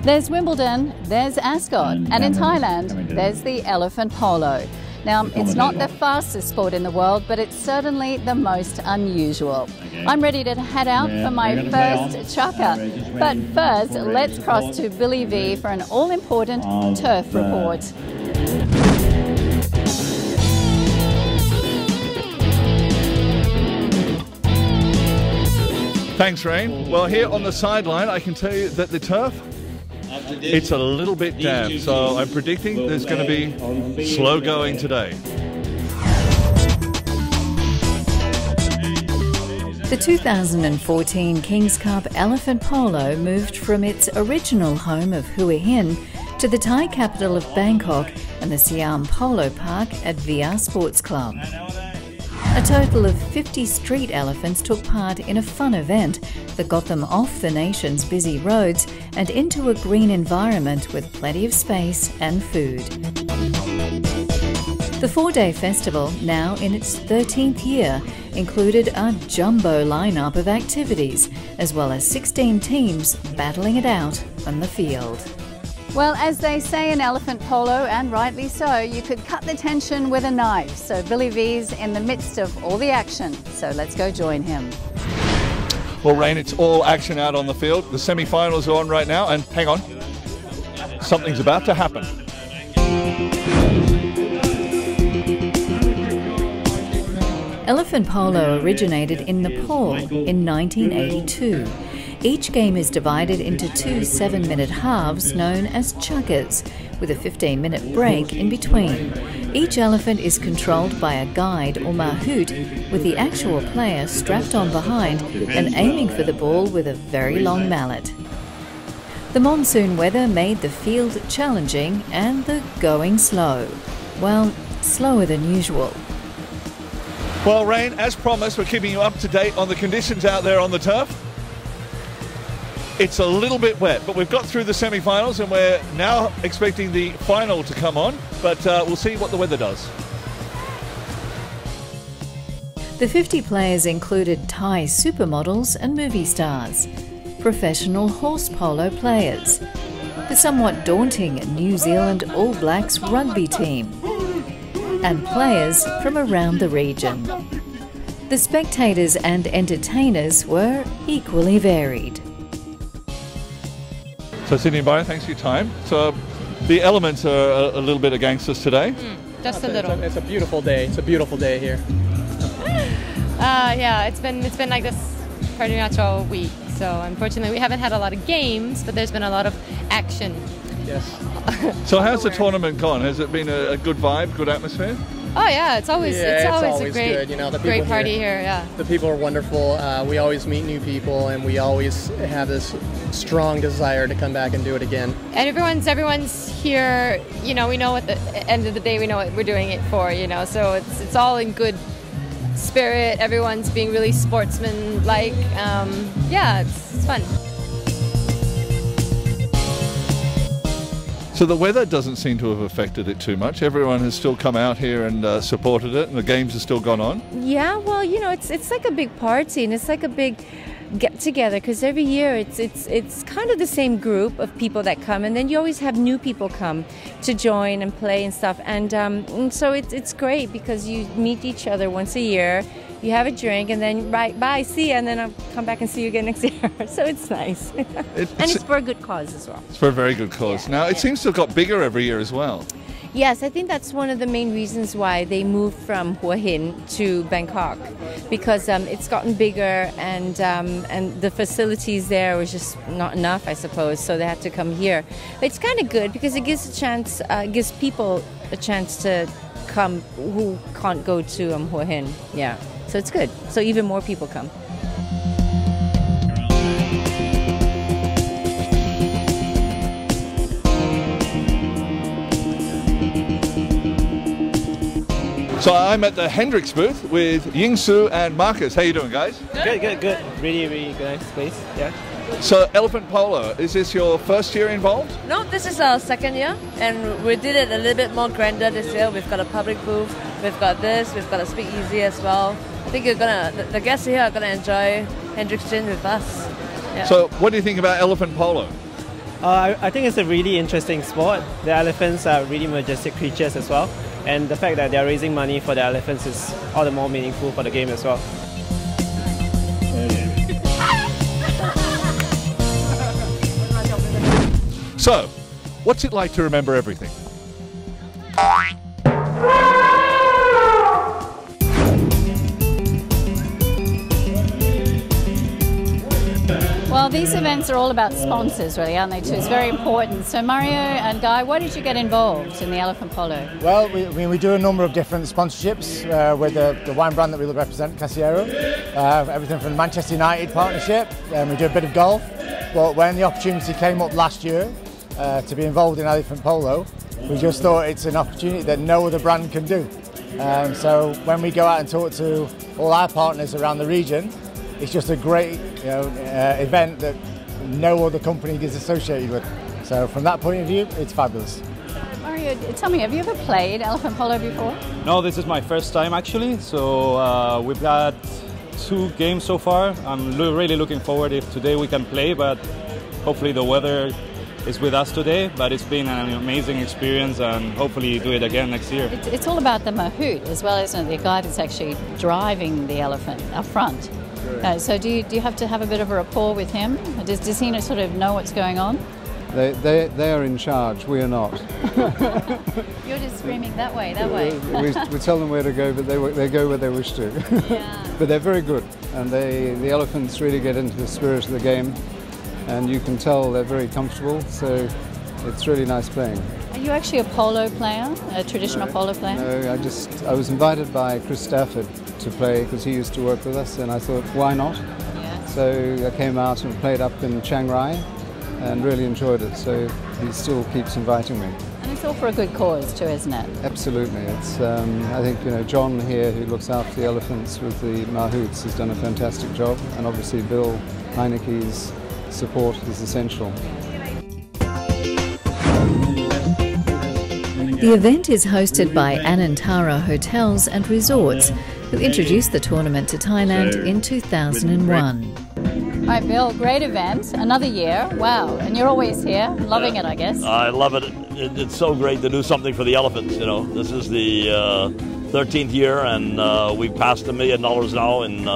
There's Wimbledon, there's Ascot, and in Thailand, there's the elephant polo. Now, it's not the fastest sport in the world, but it's certainly the most unusual. I'm ready to head out for my first chukka. But first, let's cross to Billy V for an all-important turf report. Thanks, Rain. Well, here on the sideline, I can tell you that the turf, it's a little bit damp, so I'm predicting there's going to be slow going today. The 2014 King's Cup Elephant Polo moved from its original home of Hua Hin to the Thai capital of Bangkok and the Siam Polo Park at VR Sports Club. A total of 50 street elephants took part in a fun event that got them off the nation's busy roads and into a green environment with plenty of space and food. The four-day festival, now in its 13th year, included a jumbo lineup of activities, as well as 16 teams battling it out on the field. Well, as they say in elephant polo, and rightly so, you could cut the tension with a knife. So Billy V's in the midst of all the action. So let's go join him. Well, Rain, it's all action out on the field. The semi-finals are on right now, and hang on, something's about to happen. Elephant polo originated in Nepal in 1982. Each game is divided into two 7-minute halves known as chukkas, with a 15-minute break in between. Each elephant is controlled by a guide or mahout, with the actual player strapped on behind and aiming for the ball with a very long mallet. The monsoon weather made the field challenging and the going slow. Well, slower than usual. Well, Rain, as promised, we're keeping you up to date on the conditions out there on the turf. It's a little bit wet, but we've got through the semi-finals and we're now expecting the final to come on, but we'll see what the weather does. The 50 players included Thai supermodels and movie stars, professional horse polo players, the somewhat daunting New Zealand All Blacks rugby team, and players from around the region. The spectators and entertainers were equally varied. So Sydney and Byron, thanks for your time. So the elements are a little bit against us today. Just a little. It's a beautiful day. It's a beautiful day here. Yeah, it's been like this pretty much all week. So unfortunately, we haven't had a lot of games, but there's been a lot of action. Yes. So how's the tournament gone? Has it been a good vibe, good atmosphere? Oh yeah, it's always a great, good. You know, the great people party here. Yeah. The people are wonderful. We always meet new people, and we always have this strong desire to come back and do it again. And everyone's here. You know, we know at the end of the day, we know what we're doing it for. You know, so it's all in good spirit. Everyone's being really sportsman-like. Yeah, it's fun. So the weather doesn't seem to have affected it too much. Everyone has still come out here and supported it, and the games have still gone on. Yeah, well, you know, it's like a big party, and it's like a big get together, because every year it's kind of the same group of people that come, and then you always have new people come to join and play and stuff, and so it's great because you meet each other once a year. You have a drink, and then bye, see you, and then I'll come back and see you again next year. So it's nice. And it's for a good cause as well. It's for a very good cause. Yeah. Now, it seems to have got bigger every year as well. Yes, I think that's one of the main reasons why they moved from Hua Hin to Bangkok, because it's gotten bigger, and the facilities there was just not enough, I suppose, so they had to come here. But it's kind of good because it gives gives people a chance to come who can't go to Hua Hin. Yeah. So it's good. So even more people come. So I'm at the Hendrix booth with Yingsu and Marcus. How you doing, guys? Good. Really good place. Yeah. So elephant polo, is this your first year involved? No, this is our second year, and we did it a little bit more grander this year. We've got a public booth, we've got this, we've got a speakeasy as well. I think the guests here are gonna enjoy Hendrix Gin with us. Yeah. So what do you think about elephant polo? I think it's a really interesting sport. The elephants are really majestic creatures as well. And the fact that they're raising money for the elephants is all the more meaningful for the game as well. So, what's it like to remember everything? Well, these events are all about sponsors, really, aren't they, too? It's very important. So, Mario and Guy, why did you get involved in the elephant polo? Well, we do a number of different sponsorships with the wine brand that we represent, Casiero. Everything from the Manchester United partnership, and we do a bit of golf. But when the opportunity came up last year to be involved in elephant polo, we just thought it's an opportunity that no other brand can do. So when we go out and talk to all our partners around the region, it's just a great event that no other company is associated with. So from that point of view, it's fabulous. Mario, tell me, have you ever played elephant polo before? No, this is my first time actually. So we've had 2 games so far. I'm really looking forward if today we can play, but hopefully the weather is with us today. But it's been an amazing experience, and hopefully do it again next year. It's all about the mahout as well, isn't it? The guy that's actually driving the elephant up front. So do you have to have a bit of a rapport with him? Does he sort of know what's going on? They are in charge, we are not. You're just screaming that way. We tell them where to go, but they go where they wish to. Yeah. But they're very good, and the elephants really get into the spirit of the game, and you can tell they're very comfortable, so it's really nice playing. Are you actually a polo player, a traditional polo player? No, I was invited by Chris Stafford to play because he used to work with us, and I thought, why not? Yeah. So I came out and played up in Chiang Rai and really enjoyed it, so he still keeps inviting me. And it's all for a good cause too, isn't it? Absolutely. It's I think John here, who looks after the elephants with the mahouts, has done a fantastic job, and obviously Bill Heineke's support is essential. The event is hosted by Anantara Hotels and Resorts, who introduced the tournament to Thailand in 2001. All right, Bill, great event. Another year. Wow. And you're always here, loving it, I guess. I love it. It's so great to do something for the elephants, This is the 13th year, and we've passed $1 million now in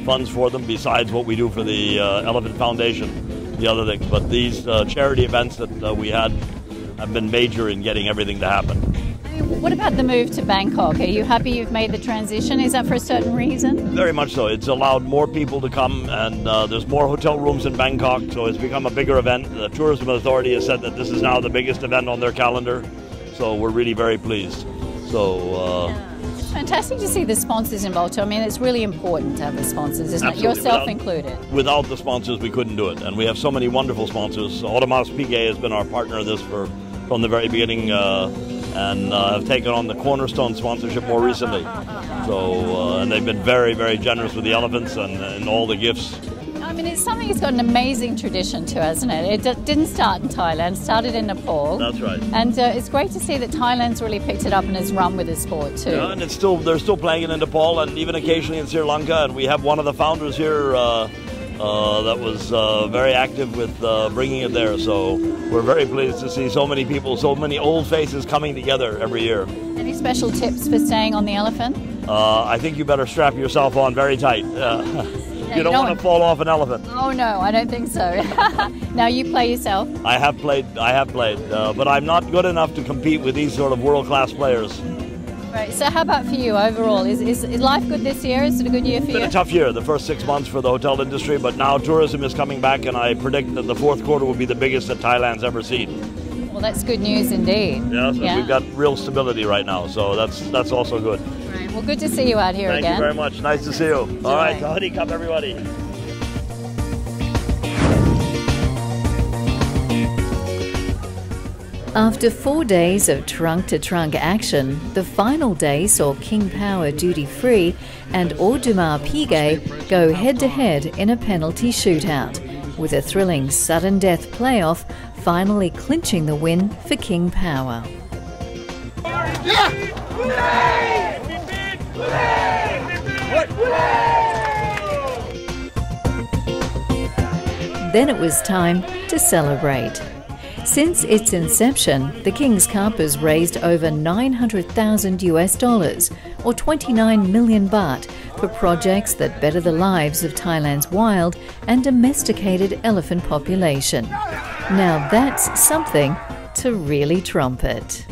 funds for them, besides what we do for the Elephant Foundation, the other things. But these charity events that we had have been major in getting everything to happen. What about the move to Bangkok? Are you happy you've made the transition? Is that for a certain reason? Very much so. It's allowed more people to come, and there's more hotel rooms in Bangkok, so it's become a bigger event. The Tourism Authority has said that this is now the biggest event on their calendar, so we're really very pleased. So it's fantastic to see the sponsors involved too. I mean, it's really important to have the sponsors, isn't it? Yourself included. Without the sponsors, we couldn't do it, and we have so many wonderful sponsors. Automas Piguet has been our partner in this from the very beginning, and have taken on the Cornerstone sponsorship more recently. So, and they've been very, very generous with the elephants and all the gifts. I mean, it's something that's got an amazing tradition to, hasn't it? It didn't start in Thailand, started in Nepal. That's right. And it's great to see that Thailand's really picked it up and has run with the sport too. Yeah, and they're still playing it in Nepal and even occasionally in Sri Lanka. And we have one of the founders here that was very active with bringing it there. So we're very pleased to see so many people, so many old faces coming together every year. Any special tips for staying on the elephant? I think you better strap yourself on very tight. You don't want to fall off an elephant. Oh no, I don't think so. Now you play yourself. I have played, but I'm not good enough to compete with these sort of world-class players. Right, so how about for you overall? Is life good this year? Is it a good year for you? It's been a tough year, the first 6 months for the hotel industry, but now tourism is coming back, and I predict that the fourth quarter will be the biggest that Thailand's ever seen. Well, that's good news indeed. Yeah, we've got real stability right now, so that's also good. Right, well, good to see you out here again. Thank you very much. Nice to see you. All right, Honey Cup, everybody. After 4 days of trunk-to-trunk action, the final day saw King Power Duty Free and Audemars Piguet go head-to-head in a penalty shootout, with a thrilling sudden death playoff finally clinching the win for King Power. then it was time to celebrate. Since its inception, the King's Cup has raised over $900,000 or 29 million baht for projects that better the lives of Thailand's wild and domesticated elephant population. Now that's something to really trumpet.